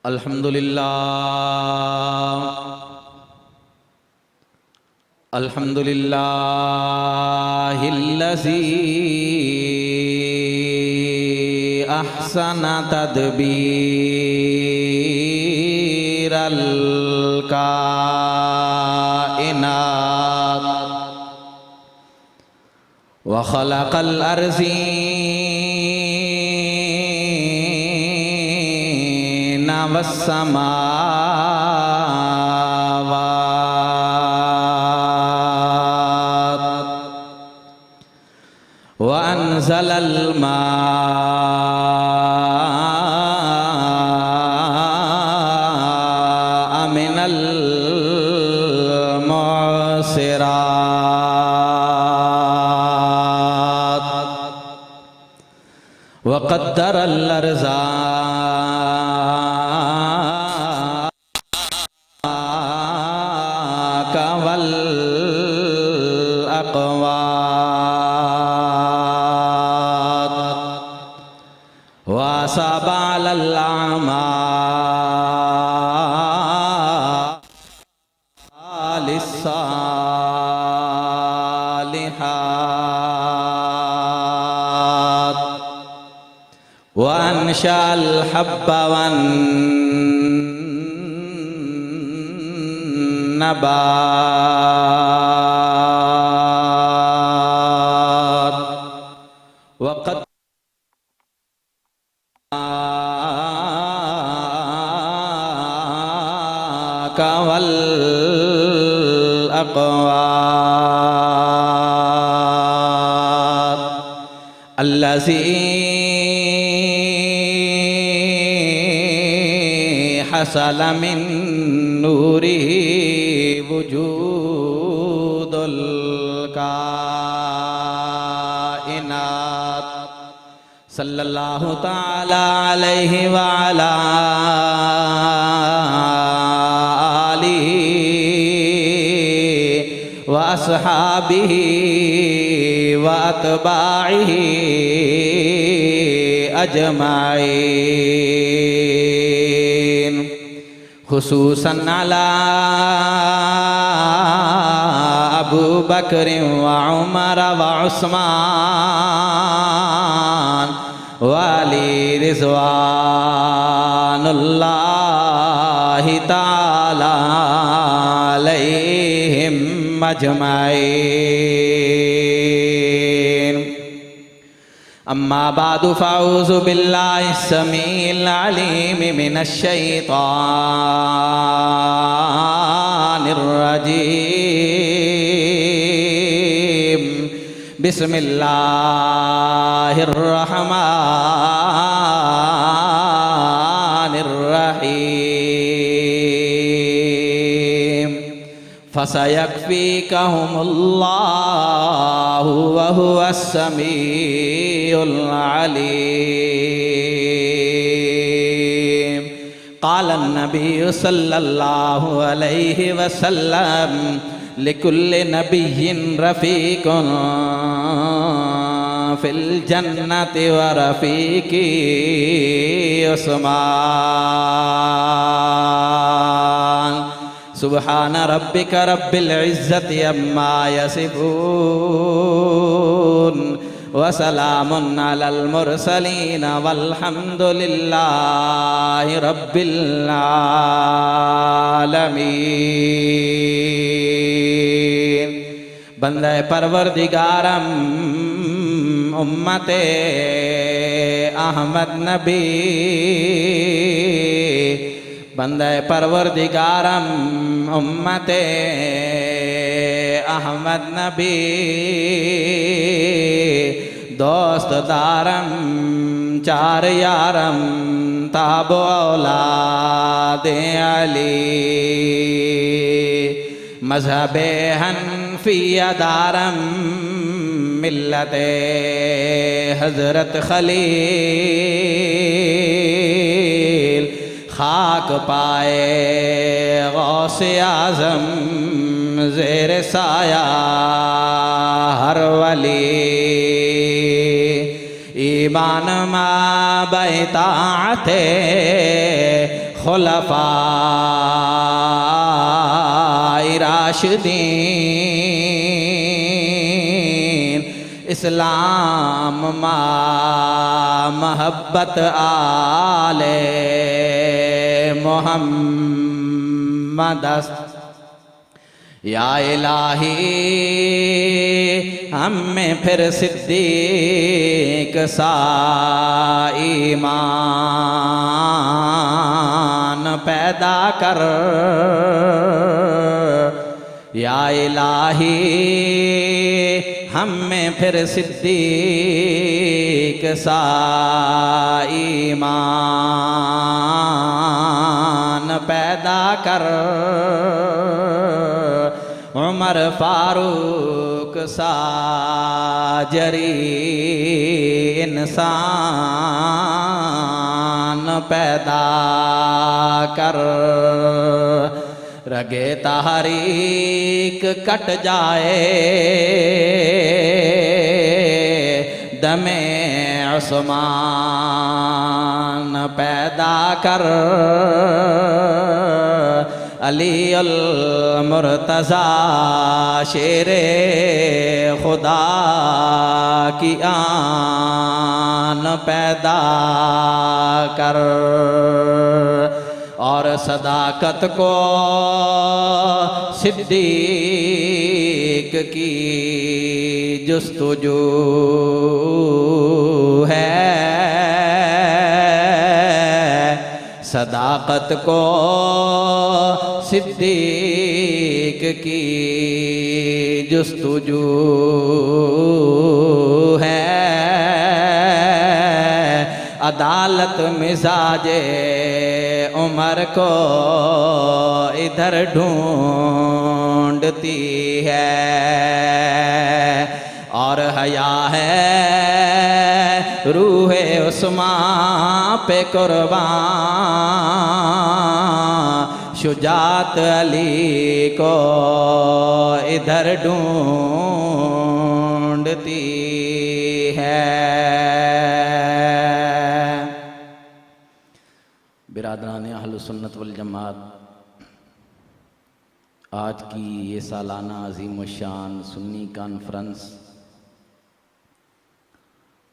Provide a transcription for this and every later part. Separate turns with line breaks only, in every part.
अल्हम्दुलिल्लाहिल्लज़ी अहसन तदबीरल काइनात व खलक़ल अर्ज़ीना वस्समावात व अंज़लल माअ मिनल मुअस्सिरात व क़द्दरल अर्ज़ाक़ वल अक़वात व असबा अलल आमाल सालिहात व अंशअल हब्ब वन नबात व वल अक़वात अल्लज़ी हसल मिन नूरिही वजूदुल काइनात सल्लल्लाहु तआला अलैहि व अला आलिहि व अस्हाबिहि व अतबाइहि अजमाइन खुसूसन अला अबू बकर व उमर व उस्मान व अली रिज़वानुल्लाहि ताला अलैहिम अजमाइन अम्मा बादु फ़अऊज़ु बिल्लाहि समीइल अलीम मिनश शैतानिर रजीम बिस्मिल्लाहिर रहमानिर रहीम फसयक्फ़ीकहुमुल्लाहु व हुवस समीउल अलीम क़ालन नबिय्यु सल्लल्लाहु अलैहि वसल्लम लिकुल्लि नबिय्यिन रफ़ीक़ुन फ़िल जन्नति व रफ़ीक़ी उस्मान सुब्हान रब्बिक रब्बिल इज़्ज़ति अम्मा यसिफ़ून व सलामुन अलल मुरसलीन वल्हम्दुलिल्लाहि रब्बिल आलमीन। बंदे परवरदिगारम उम्मते अहमद नबी बंदे परवरदिगारम उम्मते अहमद नबी दोस्त दारम चार यारम ताबो औलादे अली मज़हबे हनफिया दारम मिल्लते हज़रत खलील खाक पाए गौसे आज़म ज़ेर साया हर वली ईमान मा बैताते खुलफाए राशिदीन इस्लाम मा महब्बत आले मोहम्मद या इलाही हम में फिर सिद्दीक सा ईमान पैदा कर या इलाही हम में फिर सिद्दीक सा ईमान पैदा कर उमर फारूक सा जरी इंसान पैदा कर रगे तहरीक कट जाए दमे उस्मान पैदा कर अली अल मुर्तज़ा शेरे खुदा की आन पैदा कर और सदाकत को सिद्दीक की जुस्तुजू है सदाकत को सिद्दीक की जुस्तुजू है अदालत मिजाजे उमर को इधर ढूंढती है और हया है रूहे उस्मान पे कुर्बान शुजात अली को इधर ढूंढती है। बिरादरान अहल सुन्नत वल जमात, आज की ये सालाना अजीम शान सुन्नी कॉन्फ्रेंस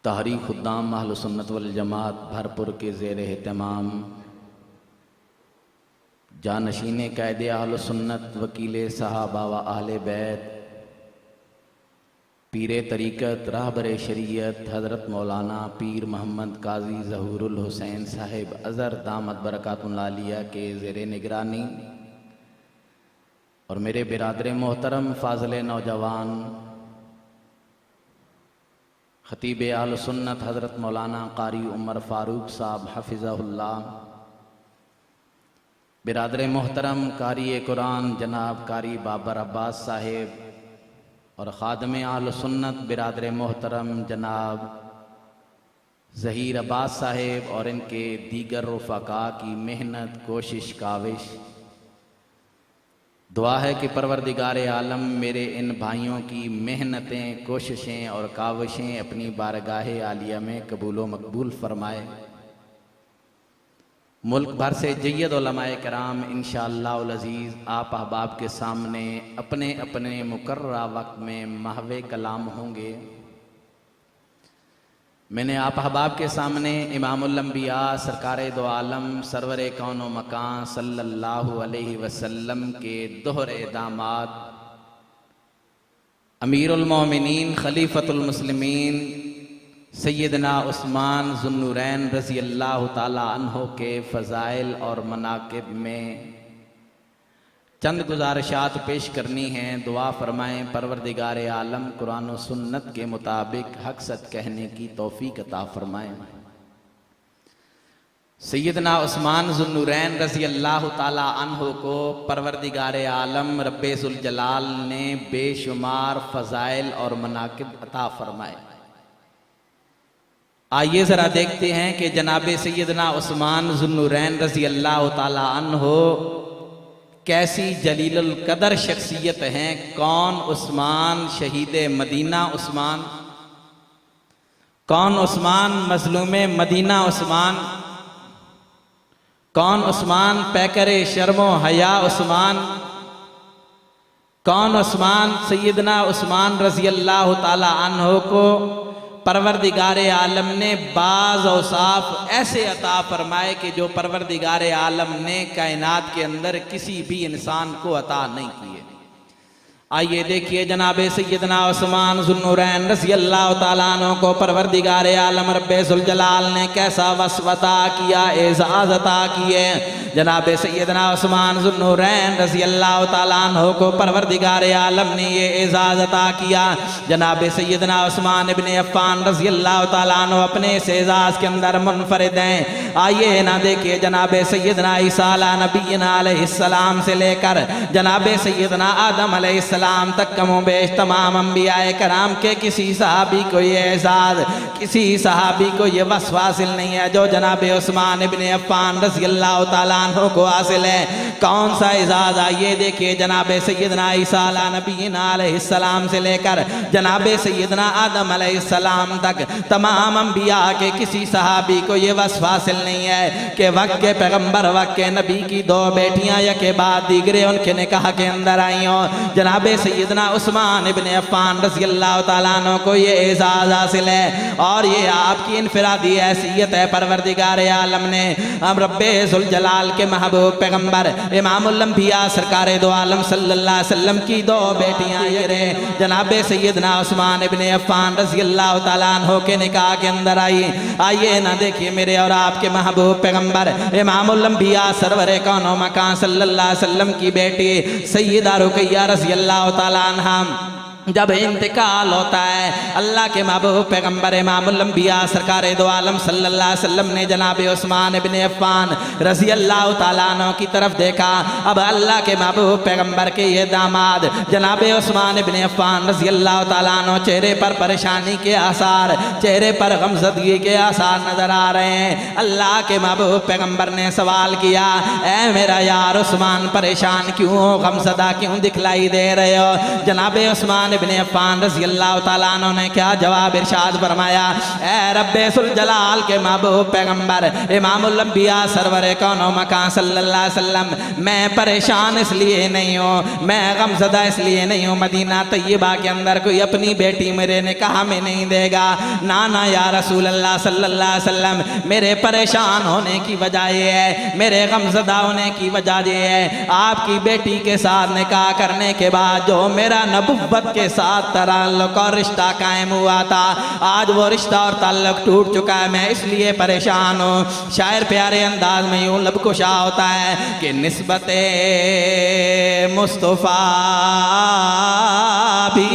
तहरीक खुद्दाम अहल सुन्नत वल जमात भरपुर के ज़ेर एहतमाम जानशीन कैद अहल सुन्नत वकील सहाबा व अहले बैत पीर तरीक़त रहबर शरीयत हज़रत मौलाना पीर मोहम्मद काजी ज़हूरुल हुसैन साहिब अज़हर दामत बरकातुल्लाह आलिया के ज़ेर निगरानी और मेरे बिरादर मोहतरम फाज़िल नौजवान खतीब अहल सुन्नत हज़रत मौलाना कारी उमर फ़ारूक साहब हफ़िज़हुल्लाह, बिरादर मोहतरम कारी कुरान जनाब कारी बाबर अब्बास साहिब और ख़ादम अहल सुन्नत बिरादर मोहतरम जनाब ज़हीर अब्बास साहिब और इनके दीगर रुफ़क़ा की मेहनत कोशिश काविश दुआ है कि परवरदिगार आलम मेरे इन भाइयों की मेहनतें कोशिशें और काविशें अपनी बारगाह आलिया में कबूल व मकबूल फरमाए। मुल्क भर से जय्यद उलमाए कराम इंशाअल्लाहुल अज़ीज़ आप अहबाब के सामने अपने अपने मुकर्ररा वक्त में महवे कलाम होंगे। मैंने आप अहबाब के सामने इमामुल अंबिया सरकार दो आलम सरवर कौन व मकान सल्लल्लाहु अलैहि वसल्लम के दोहरे दामाद अमीरुल मोमिनीन खलीफतुल मुस्लिमीन सैयदना उस्मान ज़ुन्नूरैन रज़ी अल्लाह ताला अन्हो के फ़ज़ाइल और मनाक़िब में चंद गुजारिशात पेश करनी हैं। दुआ फरमाएँ परवरदिगार आलम कुरान और सुन्नत के मुताबिक हक़ सच कहने की तौफ़ीक़ अता फरमाएँ। सैयदना उस्मान ज़ुन्नूरैन रज़ी अल्लाह ताला अन्हो को परवरदिगार आलम रब्बे ज़ुल जलाल ने बेशुमार फ़ज़ाइल और मनाक़िब अता फरमाए। आइए ज़रा देखते हैं कि जनाब सैयदना उस्मान ज़ुन्नूरैन रज़ी अल्लाह ताला अन्हो कैसी जलीलुल कदर शख्सियत हैं। कौन उस्मान शहीद मदीना उस्मान, कौन उस्मान मज़लूम मदीना उस्मान, कौन उस्मान पैकरे शर्मो हया उस्मान, कौन उस्मान? सैयदना उस्मान रज़ी अल्लाह ताला अन्हो को परवरदिगारे आलम ने बाज़ औसाफ ऐसे अता फरमाए कि जो परवरदिगारे आलम ने कायनात के अंदर किसी भी इंसान को अता नहीं किए। आइए देखिए जनाबे सैयदना उस्मान ज़ुन्नुरैन रज़ी अल्लाह ताला अन्हु को परवरदिगारे आलम रब्बे ज़ुल जलाल ने कैसा वस्वता किया, एज़ाज़ अता किए। जनाबे सैयदना उस्मान ज़ुन्नुरैन रज़ी अल्लाह ताला अन्हु को परवरदिगारे आलम ने ये एज़ाज़ अता किया। जनाबे सैयदना उस्मान इब्ने अफ़्फ़ान रज़ी अल्लाह ताला अन्हु अपने इस एज़ाज़ के अंदर मुनफ़रिद हैं। आइए ना देखिए जनाबे सैयदना ईसा नबीना अलैहिस्सलाम से लेकर जनाबे सैयदना आदम अलैहिस्सलाम तक कमो बेश तमाम अंबियाए कराम के किसी सहाबी को ये एजाज, किसी सहाबी को ये वस्फ़ हासिल नहीं है जो जनाबे उस्मान इब्ने अफ़्फ़ान रज़ी अल्लाह ताला अन्हु को हासिल है। कौन सा एजाज? आइए देखिए जनाबे सैयदना ईसा नबीना अलैहिस्सलाम से लेकर जनाबे सैयदना आदम अलैहिस्सलाम तक तमाम अंबिया के किसी सहाबी को ये वस्फ़ हासिल नहीं है कि वक्त के पैगम्बर वक्त के नबी की दो बेटियां या के बाद दीगरे उनके निकाह के अंदर आई हों। जनाबे सैयदना उस्मान इब्ने अफ़्फ़ान रज़ी अल्लाह ताला अन्हु को ये एज़ाज़ हासिल है और ये आपकी इनफरादी हैसियत है। परवरदिगार आलम ने हम रब्बे ज़ुल जलाल के महबूब पैगम्बर इमामुल अंबिया सरकार दो आलम सल्लल्लाहु अलैहि वसल्लम की दो बेटियां ये जनाबे सैयदना उस्मान इब्ने अफ़्फ़ान रज़ी अल्लाह ताला अन्हु के निकाह के अंदर आई। आइए ना देखिए मेरे और आपके महबूब पैगम्बर इमामुल अंबिया सरवरे कौनो मकान सल्लल्लाहु अलैहि वसल्लम की बेटी सैयदा रुक़ैया रज़ी अल्लाह ताला अन्हा जब इंतकाल होता है, अल्लाह के महबूब पैगम्बर इमामुल अंबिया सरकार दो आलम सल्लल्लाहु अलैहि वसल्लम ने जनाबे उस्मान इब्ने अफ़्फ़ान रज़ी अल्लाह ताला अन्हु की तरफ देखा। अब अल्लाह के महबूब पैगम्बर के ये दामाद जनाबे उस्मान इब्ने अफ़्फ़ान रज़ी अल्लाह ताला अन्हु चेहरे पर परेशानी के आसार, चेहरे पर गमज़दगी के आसार नजर आ रहे हैं। अल्लाह के महबूब पैगम्बर ने सवाल किया, ऐ मेरा यार उस्मान परेशान क्यों हो, गमज़दा क्यों दिखलाई दे रहे हो? जनाबे उस्मान इब्ने अफ़्फ़ान रज़ी अल्लाह ताला अन्हु ने क्या जवाब इरशाद फरमाया, ऐ रब्बे ज़ुल जलाल के महबूब पैगम्बर इमामुल अंबिया सरवरे कौनो मकान सल्लल्लाहु अलैहि वसल्लम, मैं परेशान इसलिए नहीं हूँ, मैं गमज़दा इसलिए नहीं हूँ, मदीना तैयबा के अंदर कोई अपनी बेटी मेरे निकाह में नहीं देगा। ना ना या रसूल अल्लाह सल्लल्लाहु अलैहि वसल्लम, मेरे परेशान होने की वजह ये है, मेरे गमज़दा होने की वजह ये है, आपकी बेटी के साथ निकाह करने के बाद जो मेरा नबुव्वत के साथ ताल्लुक और रिश्ता कायम हुआ था, आज वो रिश्ता और ताल्लुक टूट चुका है, मैं इसलिए परेशान हूँ। शायर प्यारे अंदाज में यूँ लबकुशा होता है कि निस्बते मुस्तफ़ा भी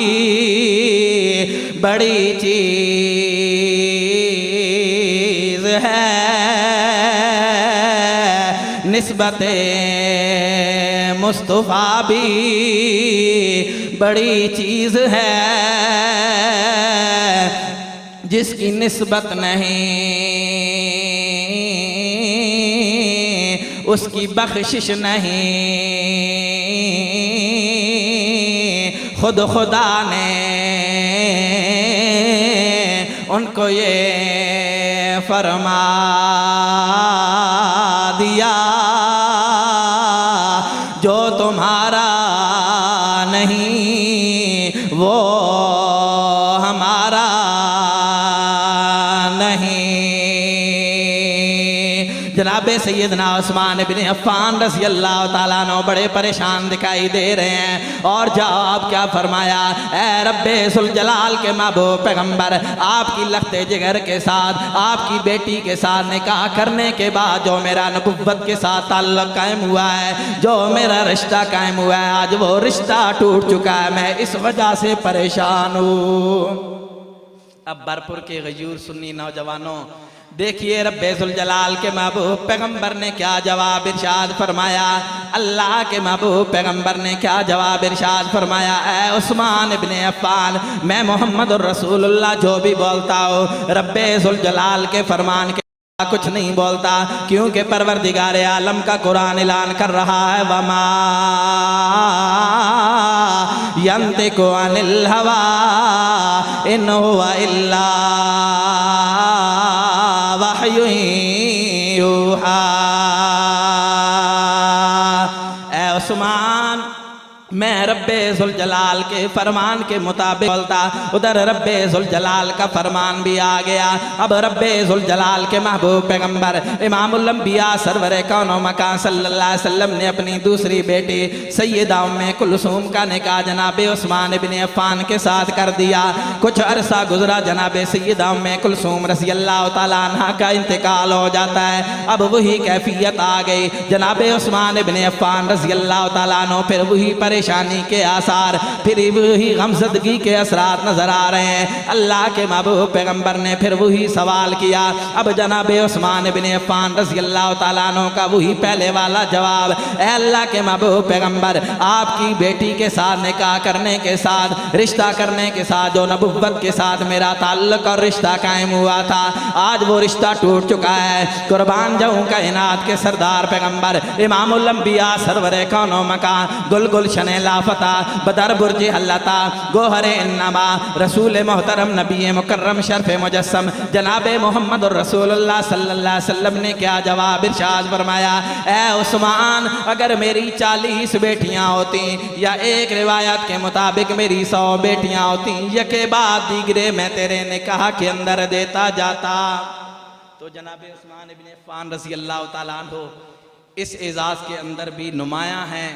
बड़ी चीज़ है, निस्बते मुस्तफ़ा भी बड़ी चीज़ है, जिसकी निस्बत नहीं उसकी बख्शिश नहीं। खुद खुदा ने उनको ये फरमा दिया, जो तुम्हारा नहीं वो हमारा नहीं। जनाबे सैयदना उस्मान इब्ने अफ़्फ़ान रज़ी अल्लाह ताला अन्हु बड़े परेशान दिखाई दे रहे हैं और जवाब क्या फरमाया, ऐ रब्बे ज़ुल जलाल के महबूब पैगम्बर, आपकी लख्ते जिगर के साथ आपकी बेटी के साथ निकाह करने के बाद जो मेरा नबुव्वत के साथ ताल्लुक़ कायम हुआ है, जो मेरा रिश्ता कायम हुआ है, आज वो रिश्ता टूट चुका है, मैं इस वजह से परेशान हूँ। अब बरपुर के गयूर सुन्नी नौजवानों, देखिए रब्बे ज़ुल जलाल के महबूब पैगम्बर ने क्या जवाब इरशाद फरमाया, अल्लाह के महबूब पैगम्बर ने क्या जवाब इरशाद फरमाया, ऐ उस्मान इब्ने अफ़्फ़ान, मैं मोहम्मद रसूलुल्लाह जो भी बोलता हूँ रब्बे ज़ुल जलाल के फरमान के कुछ नहीं बोलता, क्योंकि परवरदिगार आलम का कुरान ऐलान कर रहा है, वमा यंतिकु अनिल हवा इन हुवा इल्ला वह्युन यूहा। उस्मान मैं रब्बे जुल जलाल के फरमान के मुताबिक बोलता, उधर रब्बे जुल जलाल का फरमान भी आ गया। अब रब्बे जुल जलाल के महबूब पैगंबर इमामुल अंबिया सरवरे कौनो मकान सल्लल्लाहु अलैहि वसल्लम ने अपनी दूसरी बेटी सैयदा उम्मे कुलसूम का निकाह जनाबे उस्मान इब्ने अफ़्फ़ान के साथ कर दिया। कुछ अरसा गुजरा, जनाबे सैयदा उम्मे कुलसूम रज़ियल्लाहु ताला अन्हा का इंतकाल हो जाता है। अब वही कैफियत आ गई, जनाबे उस्मान इब्ने अफ़्फ़ान रज़ियल्लाहु ताला अन्हु फिर वही परेशानी के आसार, फिर वही गमज़दगी के असरात नजर आ रहे हैं। अल्लाह के महबूब पैगंबर ने फिर वही सवाल किया। अब जनाबे उस्मान इब्ने अफ़्फ़ान रज़ियल्लाहु ताला अन्हु का वही पहले वाला जवाब, ऐ अल्लाह के महबूब पैगंबर, आपकी बेटी के साथ निकाह करने के साथ, रिश्ता करने के साथ जो नबुव्वत के साथ मेरा ताल्लुक और रिश्ता कायम हुआ था, आज वो रिश्ता टूट चुका है। कुर्बान जाऊं कायनात के सरदार पैगंबर इमामुल अंबिया सरवरे कौनो मकान गुल गुलशन लाफता बदर बुर्ज हल्लता गोहरे इन्नमा रसूल मोहतरम नबी मुकर्रम शर्फ मुजस्सम जनाबे मोहम्मद और रसूलुल्लाह सल्लल्लाहु अलैहि वसल्लम ने क्या जवाब इरशाद फरमाया, ऐ उस्मान, अगर मेरी 40 बेटियां होती या एक रिवायत के मुताबिक मेरी 100 बेटियां होती, यके बाद दीगरे मैं तेरे निकाह के अंदर देता जाता। तो जनाबे उस्मान इब्ने अफ़्फ़ान रज़ियल्लाहु ताला अन्हु इस एजाज के अंदर भी नुमायां हैं।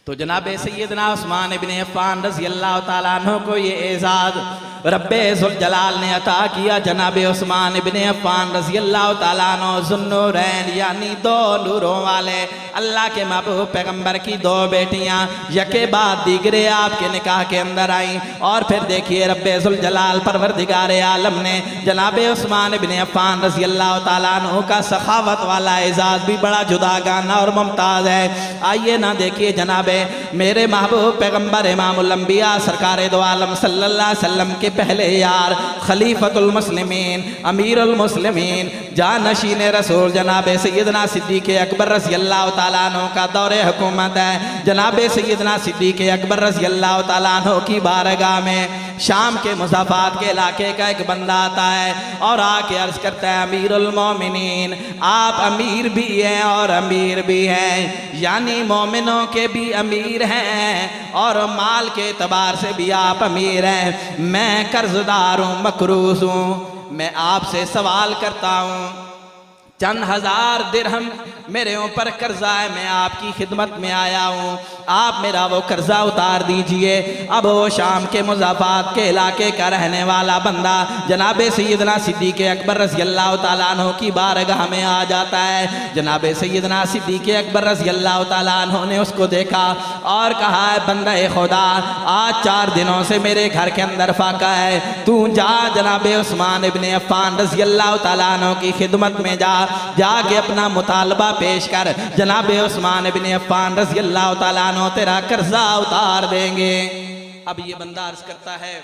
तो जनाबे सैयदना उस्मान इब्ने अफ़्फ़ान रज़ियल्लाहु ताला अन्हु को ये एजाज़ रब्बे ज़ुल जलाल ने अता किया। जनाबे उस्मान इब्ने अफ़्फ़ान रज़ियल्लाहु ताला अन्हु ज़ुन्नूरैन यानी 2 नूरों वाले अल्लाह के महबूब पैगंबर की 2 बेटियां यके बाद दीगरे आपके निकाह के अंदर आई। और फिर देखिए रब्बे ज़ुल जलाल परवरदिगारे आलम ने जनाबे उस्मान इब्ने अफ़्फ़ान रज़ियल्लाहु ताला अन्हु का सखावत वाला एजाज़ भी बड़ा जुदागाना और मुमताज़ है। आइए ना देखिए जनाबे मेरे महबूब पैगंबर इमामुल अंबिया सरकार दो आलम सल्लल्लाहु अलैहि वसल्लम के पहले यार खलीफतुल मुस्लिमीन अमीरुल मुस्लिमीन जानशीन रसूल जनाबे सैयदना सिद्दीक़ अकबर रज़ियल्लाहु ताला अन्हु का दौरे हुकूमत है। जनाबे सैयदना सिद्दीक़ अकबर रज़ियल्लाहु ताला अन्हु की बारगाह में शाम के मुज़ाफ़ात के इलाके का एक बंदा आता है और आके अर्ज करता है, अमीरुल मोमिनीन, आप अमीर भी हैं और अमीर भी हैं, यानी मोमिनों के भी अमीर हैं और माल के एतबार से भी आप अमीर हैं। मैं कर्जदार हूँ, मकरूज़ हूँ, मैं आपसे सवाल करता हूँ, चंद हजार दिरहम मेरे ऊपर कर्जा है, मैं आपकी खिदमत में आया हूँ, आप मेरा वो कर्जा उतार दीजिए। अब वो शाम के मुज़ाफ़ात के इलाके का रहने वाला बंदा जनाबे सैयदना सिद्दीक़ अकबर रज़ियल्लाहु ताला अन्हु की बारगाह में आ जाता है। जनाबे सैयदना सिद्दीक़ अकबर रज़ियल्लाहु ताला अन्हु ने उसको देखा और कहा, है बंदा खुदा, आज 4 दिनों से मेरे घर के अंदर फाका है, तू जा जनाबे उस्मान इब्ने अफ़्फ़ान रज़ियल्लाहु ताला अन्हु की खिदमत में जाके अपना मुतालबा पेश कर, जनाबे उस्मान इब्ने अफ़्फ़ान रज़ियल्लाहु ताला अन्हु तेरा कर्जा उतार देंगे। अब ये बंदा अर्ज करता है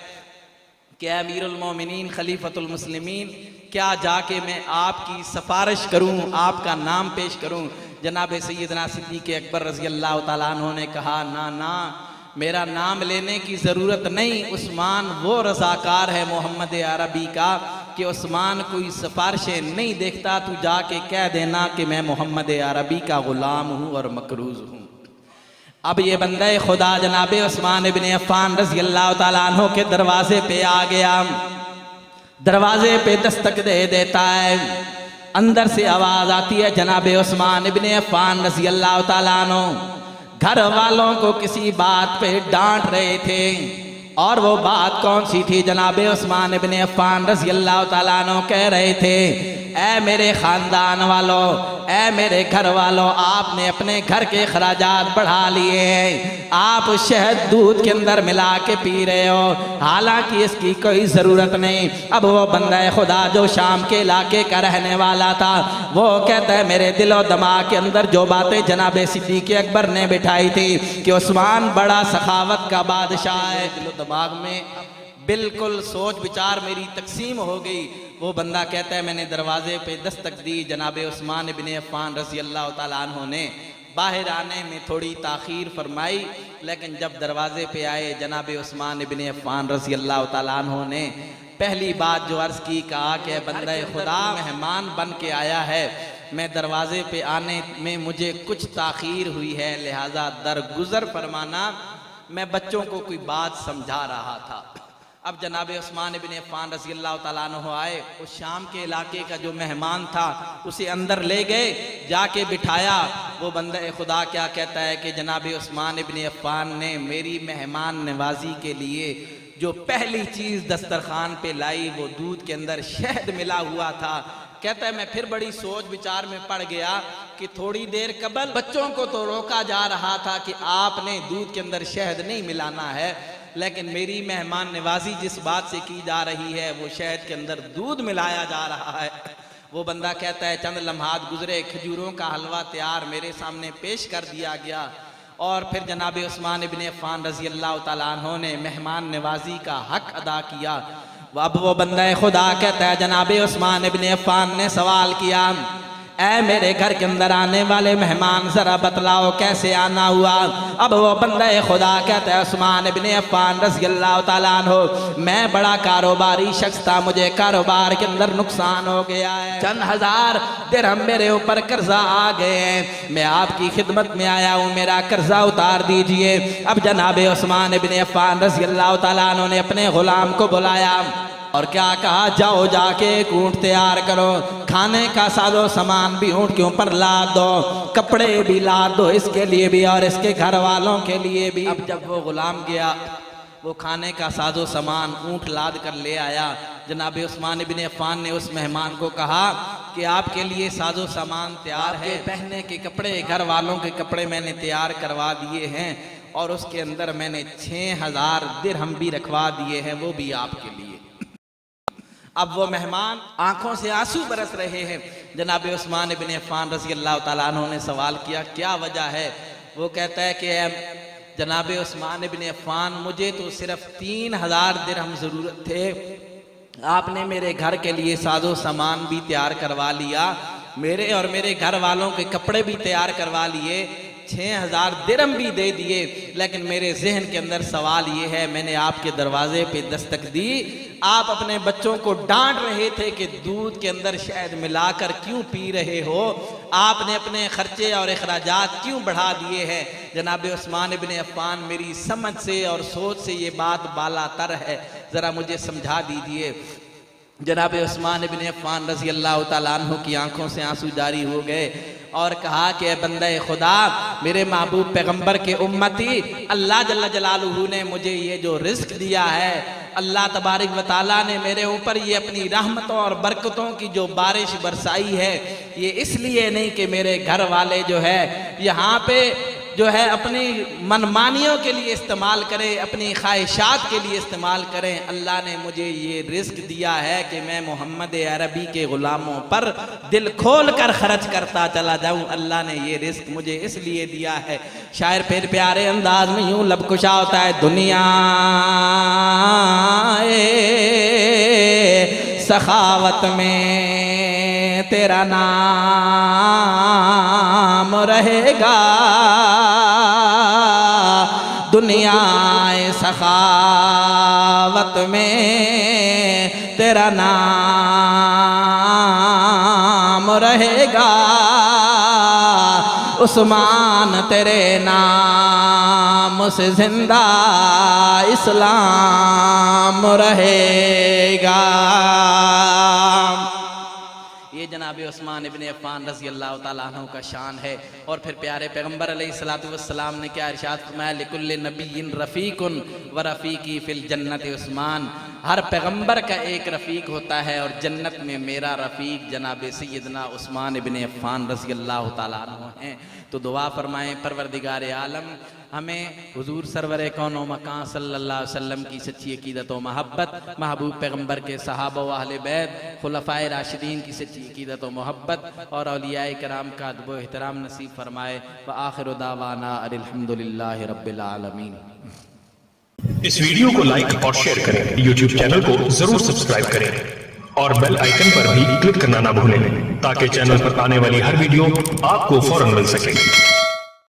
कि अमीरुल मोमिनीन खलीफतुल मुस्लिमीन, क्या जाके मैं आपकी सिफारिश करूं, आपका नाम पेश करूं? जनाबे सैयदना सिद्दीक़ अकबर रज़ियल्लाहु ताला अन्हु ने कहा, ना ना, मेरा नाम लेने की ज़रूरत नहीं, उस्मान वो रज़ाकार है मोहम्मद अरबी का कि उस्मान कोई सिफारिशें नहीं देखता, तू जाके कह देना कि मैं मोहम्मद अरबी का ग़ुलाम हूँ और मकरूज़ हूँ। अब ये बंदा खुदा जनाबे उस्मान इब्ने अफ़्फ़ान रज़ियल्लाहु ताला अन्हु के दरवाजे पे आ गया, दरवाजे पे दस्तक दे देता है। अंदर से आवाज़ आती है, जनाबे उस्मान इब्ने अफ़्फ़ान रज़ियल्लाहु ताला अन्हु घर वालों को किसी बात पे डांट रहे थे, और वो बात कौन सी थी? जनाबे उस्मान इब्ने अफ़्फ़ान रज़ियल्लाहु ताला अन्हु कह रहे थे, ऐ मेरे ख़ानदान वालों, ऐ मेरे घर वालों, आपने अपने घर के खराजात बढ़ा लिए हैं, आप शहद दूध के अंदर मिला के पी रहे हो, हालांकि इसकी कोई ज़रूरत नहीं। अब वो बंदा खुदा जो शाम के इलाके का रहने वाला था, वो कहता है, मेरे दिलो दिमाग के अंदर जो बातें जनाबे सिद्दीक़ अकबर ने बिठाई थी कि उस्मान बड़ा सखावत का बादशाह है, दिलो दिमाग में बिल्कुल सोच विचार मेरी तकसीम हो गई। वो बंदा कहता है, मैंने दरवाजे पे दस्तक दी, जनाबे उस्मान इब्ने अफ़्फ़ान रज़ियल्लाहु ताला अन्हु ने बाहर आने में थोड़ी ताख़ीर फरमाई, लेकिन जब दरवाजे पे आए जनाबे उस्मान इब्ने अफ़्फ़ान रज़ियल्लाहु ताला अन्हु ने पहली बात जो अर्ज़ की, कहा कि बंदे खुदा मेहमान बन के आया है, मैं दरवाजे पे आने में मुझे कुछ ताख़ीर हुई है, लिहाजा दरगुजर फरमाना। मैं बच्चों को कोई बात समझा रहा था। अब जनाब उस्मान इब्न अफ़्फ़ान रज़ी अल्लाह तआला अन्हु आए, उस शाम के इलाके का जो मेहमान था उसे अंदर ले गए, जाके बिठाया। वो बंदे खुदा क्या कहता है कि जनाब उस्मान इब्न अफ़्फ़ान ने मेरी मेहमान नवाजी के लिए जो पहली चीज़ दस्तरखान पे लाई वो दूध के अंदर शहद मिला हुआ था। कहता है मैं फिर बड़ी सोच विचार में पड़ गया कि थोड़ी देर कबल बच्चों को तो रोका जा रहा था कि आपने दूध के अंदर शहद नहीं मिलाना है, लेकिन मेरी मेहमान नवाजी जिस बात से की जा रही है वो शहद के अंदर दूध मिलाया जा रहा है। वो बंदा कहता है चंद लम्हात गुजरे, खजूरों का हलवा तैयार मेरे सामने पेश कर दिया गया और फिर जनाब उस्मान इब्न अफ़्फ़ान रज़ी अल्लाह तआला अन्हु ने मेहमान नवाजी का हक अदा किया। अब वो बंदा खुदा कहता है जनाब उस्मान इब्न अफ़्फ़ान ने सवाल किया, ऐ मेरे घर के अंदर आने वाले मेहमान जरा बतलाओ कैसे आना हुआ। अब वो बंदा खुदा कहता है उस्मान इब्न अफ़्फ़ान रज़ी अल्लाह तआला अन्हु, मैं बड़ा कारोबारी शख्स था, मुझे कारोबार के अंदर नुकसान हो गया है, चंद हजार दिरहम मेरे ऊपर कर्जा आ गए हैं, मैं आपकी खिदमत में आया हूँ, मेरा कर्जा उतार दीजिए। अब जनाब उस्मान इब्न अफ़्फ़ान रज़ी अल्लाह तआला अन्हु ने अपने गुलाम को बुलाया और क्या कहा, जाओ जाके एक ऊँट तैयार करो, खाने का साजो सामान भी ऊँट के ऊपर लाद दो, कपड़े भी लाद दो इसके लिए भी और इसके घर वालों के लिए भी। अब जब वो गुलाम गया, वो खाने का साजो सामान ऊँट लाद कर ले आया। जनाब उस्मान इब्न अफ़्फ़ान ने उस मेहमान को कहा कि आपके लिए साजो सामान तैयार है, पहनने के कपड़े, घर वालों के कपड़े मैंने तैयार करवा दिए हैं और उसके अंदर मैंने 6000 दिरहम भी रखवा दिए हैं, वो भी आपके लिए। अब वो मेहमान आंखों से आंसू बरस रहे हैं। जनाब उस्मान इब्न अफ़्फ़ान रज़ी अल्लाह तआला अन्हु ने सवाल किया क्या वजह है। वो कहता है कि जनाब उस्मान इब्न अफ़्फ़ान, मुझे तो सिर्फ 3000 दिरहम ज़रूरत थे, आपने मेरे घर के लिए साजो सामान भी तैयार करवा लिया, मेरे और मेरे घर वालों के कपड़े भी तैयार करवा लिए, 6000 दिरहम भी दे दिए, लेकिन मेरे जहन के अंदर सवाल ये है, मैंने आपके दरवाजे पे दस्तक दी, आप अपने बच्चों को डांट रहे थे कि दूध के अंदर शहद मिलाकर क्यों पी रहे हो, आपने अपने खर्चे और अखराजात क्यों बढ़ा दिए हैं। जनाब उस्मान इब्न अफ़्फ़ान, मेरी समझ से और सोच से ये बात बालातर है, ज़रा मुझे समझा दीजिए। जनाब उस्मान इब्न अफ़्फ़ान रज़ी अल्लाह तआला अन्हु की आंखों से आंसू जारी हो गए और कहा कि बंदे खुदा, मेरे महबूब पैगंबर के उम्मती, अल्लाह जल्ल जलालुहू ने मुझे ये जो रिस्क दिया है, अल्लाह तबारक व तआला ने मेरे ऊपर ये अपनी रहमतों और बरकतों की जो बारिश बरसाई है, ये इसलिए नहीं कि मेरे घर वाले जो है यहाँ पे जो है अपनी मनमानियों के लिए इस्तेमाल करें, अपनी ख्वाहिशात के लिए इस्तेमाल करें। अल्लाह ने मुझे ये रिस्क दिया है कि मैं मोहम्मद अरबी के ग़ुलामों पर दिल खोल कर खर्च करता चला जाऊं। अल्लाह ने ये रिस्क मुझे इसलिए दिया है। शायर फिर प्यारे अंदाज में यूं लब कुशा होता है, दुनिया सखावत में तेरा नाम रहेगा, दुनिया सखावत में तेरा नाम रहेगा, उस्मान तेरे नाम से जिंदा इस्लाम रहेगा। ये जनाब उस्मान इब्न अफ़्फ़ान रज़ी अल्लाह तआला अन्हु का शान है। और फिर प्यारे पैगंबर अलैहिस्सलातु वस्सलाम ने क्या इरशाद फरमाया, लिकुल्लि नबिय्यिन रफ़ीकुन व रफ़ीकी फ़िल जन्नति उस्मान, हर पैगंबर का एक रफ़ीक होता है और जन्नत में मेरा रफ़ीक जनाब सैयदना उस्मान इब्न अफ़्फ़ान रज़ी अल्लाह तआला अन्हु हैं। तो दुआ फरमाएँ परवरदिगार आलम हमें हुजूर सरवर कौनो मकान सल्लल्लाहु अलैहि वसल्लम की सच्ची अकीदत व मोहब्बत, महबूब पैगंबर के सहाबा व अहले बैत खुलफाए राशिदीन की सच्ची अकीदत व मोहब्बत और औलियाए कराम का अदब व एहतराम नसीब फरमाए। व आखिर दावाना अल्हम्दुलिल्लाहि रब्बिल आलमीन।
इस वीडियो को लाइक और शेयर करें, यूट्यूब चैनल को जरूर सब्सक्राइब करें और बेल आइकन पर भी क्लिक करना ना भूलें ताकि चैनल पर आने वाली हर वीडियो आपको फौरन मिल सके।